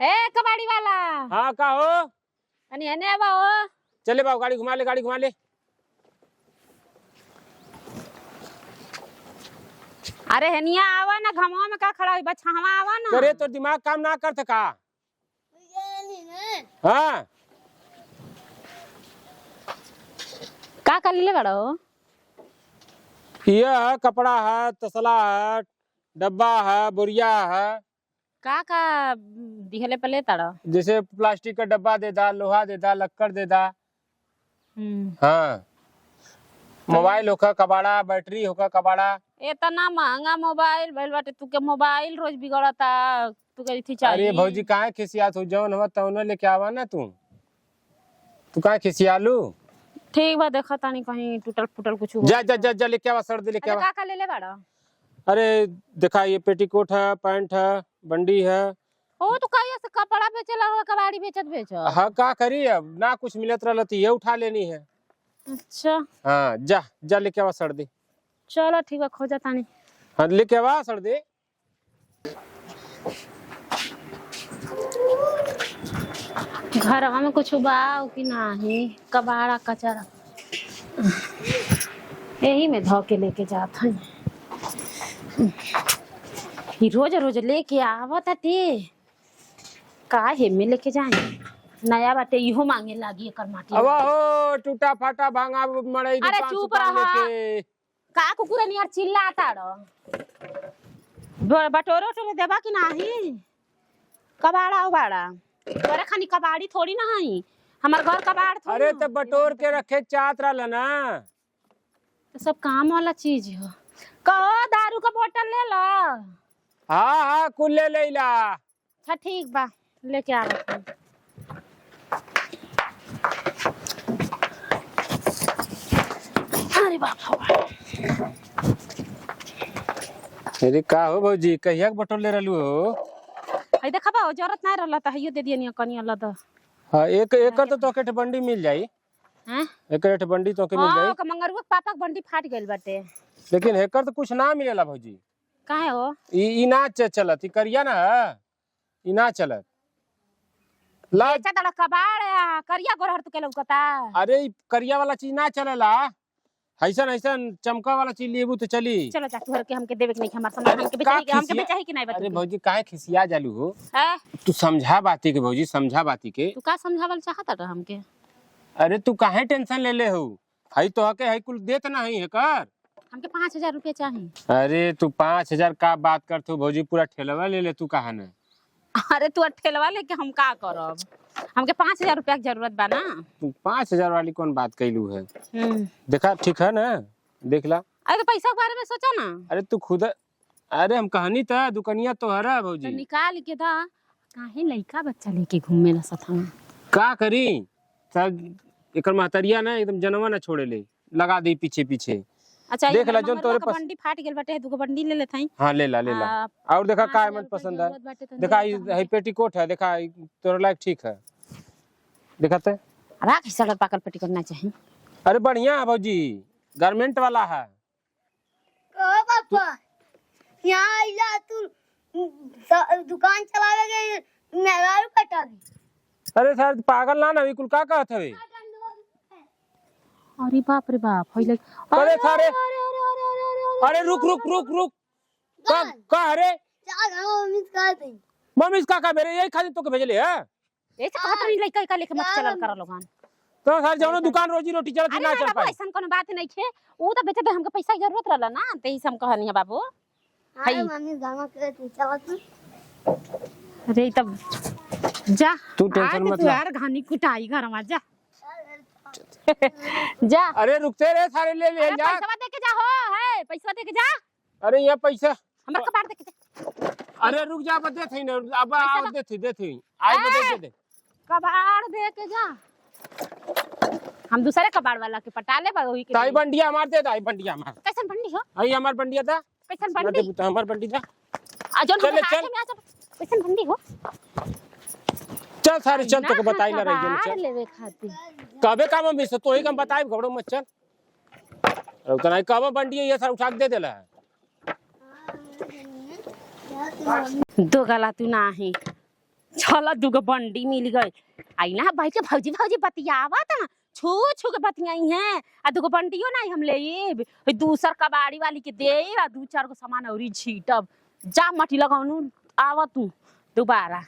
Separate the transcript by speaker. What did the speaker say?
Speaker 1: ए कबाड़ी वाला।
Speaker 2: हाँ का हो?
Speaker 1: अनी हने आवा हो।
Speaker 2: चले बाबू गाड़ी घुमा ले, गाड़ी घुमा ले।
Speaker 1: अरे हनिया आवा ना, घमवा में का खड़ा है बच्चा, हवा आवा ना।
Speaker 2: करे तो दिमाग काम ना करते का? हाँ
Speaker 1: का कर ले बड़ो?
Speaker 2: यह है कपड़ा है, तसला है, डब्बा है, बोरिया है।
Speaker 1: का दिहले पले तड़ो?
Speaker 2: जैसे प्लास्टिक का डब्बा दे दा, लोहा दे दा, लक्कड़ दे दा। हाँ मोबाइल होका कबाड़ा, बैटरी होका कबाड़ा।
Speaker 1: इतना महंगा मोबाइल भइल बाटे, तू के मोबाइल रोज बिगड़ता, तू के इथी चाहिए।
Speaker 2: अरे भौजी काहे खिसियात हो? जौन हो तौन लेके आवा ना तू काहे खिसियालू?
Speaker 1: ठीक बा, देखा तानी कहीं टूटल फूटल कुछ
Speaker 2: जा जा जा जा लेके आवा, सर्दी लेके आवा।
Speaker 1: का ले ले बड़ा?
Speaker 2: अरे देखा ये पेटीकोट है, पैंट है, बंडी है।
Speaker 1: ओ तो कहिया से कपड़ा बेचला हो, कबाड़ी बेच
Speaker 2: हाँ का करी, अब ना कुछ मिलत रहल तो ये उठा लेनी है।
Speaker 1: अच्छा
Speaker 2: हाँ जा जा लेके आवा सर्दी।
Speaker 1: चलो ठीक है, खोजा तानी।
Speaker 2: हाँ लेके आवा सर्दी।
Speaker 1: घरवा में कुछ बाव कि नाही, कबाड़ा कचरा यही में धो के लेके जात हई। रोज रोज लेके आवत टे, काहे में लेके जाए? नया बाटे इहो मांगे लागी एकर माटी।
Speaker 2: अब हो टूटा फाटा भांगा मड़ई
Speaker 1: अरे
Speaker 2: दुकान
Speaker 1: चुप
Speaker 2: सुकान
Speaker 1: रहा।
Speaker 2: लेके।
Speaker 1: का कुकुर नियर चिल्लाता रो? बटोरो तो देबा कि नाही? कबाड़ा उबाड़ा तोरे खानी कबाड़ी थोड़ी ना हई, हमार घर कबाड़ थोड़ी।
Speaker 2: अरे
Speaker 1: ना।
Speaker 2: तो बटोर के रखे चाहत रहल ना।
Speaker 1: तो सब काम वाला चीज है। कहो दारू का बोतल ले लो।
Speaker 2: हाँ हाँ कुल ले लेला।
Speaker 1: अच्छा ठीक बा, लेके आ रहा हूँ। अरे बाप
Speaker 2: अरे का हो भौजी, कहिया के बटोर ले रहलू हो?
Speaker 1: हई देखा बा, जरूरत नहीं रहला त हइयो दे दियनी कनी अल्लाह द।
Speaker 2: हाँ एक एकर तो तोके बंडी मिल जाई।
Speaker 1: हैं?
Speaker 2: एकर बंडी तोके मिल जाई।
Speaker 1: हां का मंगरुआ के पापा के बंडी फाट गइल बाटे।
Speaker 2: लेकिन एकर तो कुछ ना मिलेला भौजी।
Speaker 1: काहे हो?
Speaker 2: ई ना चलत, ई करिया ना ई ना चलत। ला
Speaker 1: अच्छा तड़ा कबाड़ करिया गोरहर तू के लौकता।
Speaker 2: अरे ई करिया वाला चीज ना चलेला। ऐसन ऐसन चमका वाला चीज लेबू तो चली।
Speaker 1: चलो जा तोहर के हमके देवे के नहीं, हमार सामान हमके बेचाही कि नहीं बता।
Speaker 2: अरे भौजी काहे खिसिया जालू हो?
Speaker 1: हैं?
Speaker 2: तू समझा बाती के भौजी, समझा बाती के।
Speaker 1: तू का समझावल चाहता ता हमके?
Speaker 2: अरे तू काहे टेंशन ले ले हो? हई तो हके हई कुल देत नहीं है कर।
Speaker 1: हमके 5000 रुपया चाहिए।
Speaker 2: अरे तू 5000 का बात करत हो भौजी? पूरा ठेलवा ले ले तू कहा ना।
Speaker 1: अरे तू ठेलवा लेके हम का करब? हमके 5000 रुपया की जरूरत बा ना।
Speaker 2: तू 5000 वाली कौन बात कैलू है? देखा ठीक है ना, देख ला।
Speaker 1: अरे तो पैसा के बारे में सोचा ना।
Speaker 2: अरे तू खुद, अरे हम कहानी था दुकनिया तो हरा
Speaker 1: तो
Speaker 2: भौजी।
Speaker 1: निकाल के दा। काहे लइका बच्चा लेके घूमे ना सथा में?
Speaker 2: का करी सब एकर महतरिया ना एकदम जनवा ना छोड़े ले, लगा दे पीछे पीछे।
Speaker 1: अच्छा
Speaker 2: देख ला जोन तोरे पास
Speaker 1: बंडी फाट गेल बाटे, दुगो बंडी ले लेथई।
Speaker 2: हाँ ले ला ले ला। और देखा का मन पसंद है? देखा ये पेटीकोट है, देखा तोरे लायक ठीक है। दिखाते
Speaker 1: राख सड़क पाकल पेटी करना चाहिए।
Speaker 2: अरे बढ़िया है भौजी, गारमेंट वाला है।
Speaker 3: ओ पापा यहाँ आइला तू दुकान चलावे के मेहरारू कटा दी।
Speaker 2: अरे सर पागल ना ना कुल का कहत हवे?
Speaker 1: अरे बाप रे बाप होइले।
Speaker 2: अरे सारे अरे रुक रुक रुक रुक का अरे
Speaker 3: जा मम्मी का दी।
Speaker 2: मम्मी इसका का मेरे यही खातिर तो के भेजले है।
Speaker 1: ऐसे कहत रही लइका का लेके मत चलल करा लोगन।
Speaker 2: तो सर जौनो दुकान रोजी रोटी चलत ना चल पाए।
Speaker 1: ऐसा कोनो बात नहीं छे, ऊ तो बेचे हमके पैसा की जरूरत रहला ना, तेही से हम कहनी है बाबू।
Speaker 3: अरे मम्मी गाना के चला तू।
Speaker 1: अरे तब जा
Speaker 2: तू टेंशन मत ले
Speaker 1: यार, घानी कुटाई घर में जा। जा
Speaker 2: अरे रुकते रे सारे ले ले जा।
Speaker 1: पैसा दे के जा हो, है पैसा दे के जा।
Speaker 2: अरे ये पैसा
Speaker 1: हमर कबाड़ दे के जा।
Speaker 2: अरे रुक जा, बदे थई ना, अब आ दे थी आज बदे दे
Speaker 1: कबाड़ दे के जा। हम दूसरे कबाड़ वाला के पटा ले वही के।
Speaker 2: ताई बंडिया मार दे, ताई बंडिया मार।
Speaker 1: कैसन बंडी हो?
Speaker 2: आई हमार बंडिया था।
Speaker 1: कैसन
Speaker 2: ना
Speaker 1: बंडी?
Speaker 2: दे पुता हमार बंडी था।
Speaker 1: आ जोन
Speaker 2: चल,
Speaker 1: हाथ
Speaker 2: चल।
Speaker 1: में आ जा। कैसन बंडी हो?
Speaker 2: चल सारे चल तो के बताई ला रही है।
Speaker 1: कबाड़ लेवे खातिर
Speaker 2: कबे का मम्मी से तो ही हम बताई घबड़ो मत चल। और तना कब बंडी ये सर उठा के दे देला है।
Speaker 1: दो गला तू नाही चला दुगो बंडी मिल गई। आई ना भाई के भौजी भौजी बतियावा था छू छू के बतियाई हैं आ दुगो बंडियो नहीं हम ले दूसर कबाड़ी वाली के दे आ 2-4 गो सामान औरी छीटब जा मटी लगाउनु आवा तू दोबारा।